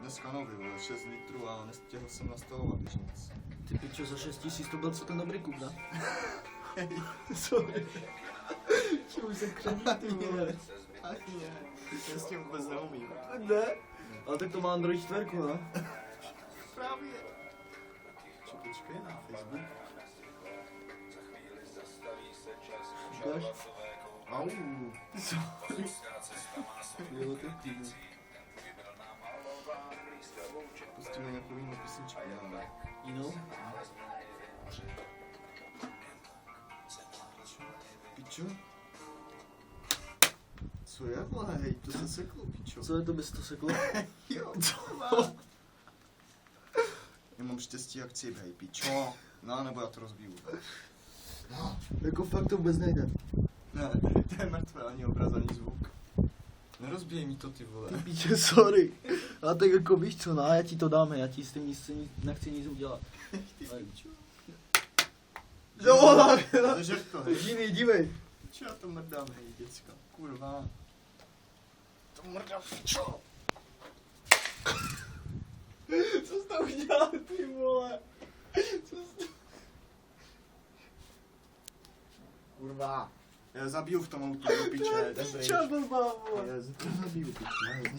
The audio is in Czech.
Dneska nový, vole, 6 litrů a nestihl jsem nastalovat už nic. Ty pičo, za 6 000 to byl co ten dobrý kup, ne? Sorry. Čemu se kření, ty vole? Ani ne, já s tím vůbec neumím. Ne? Ale tak to má Android 4, ne? Právě. Čo, počkej na Facebook. Ukáž? Au. Sorry. Jo, tak ty. Pustíme nějakou jinou písničku, já. Jinou? Pičo? Co je, vole, hej, to se seklo, pičo. Co je to, bys to seklo? Jo, co? Já mám štěstí jak cip, hej, pičo. No, nebo já to rozbiju. No. Jako fakt to vůbec nejde. Ne, to je mrtvé, ani obraz, ani zvuk. Nerozbíjej mi to, ty vole. Ty píče, sorry. Ale tak jako víš co, já ti to dáme, já ti s tím nechci nic udělat. Jo, Držeš to, hej. dívej. Čo já to mrdám, hej, děcka, kurva. To mrdám, pičo. Co jsi tam udělal, ty vole? Co jsi tam... Kurva. Já zabiju v tom autě, do piče, dobrý. Čo blbá, vole? Já zabiju, piče.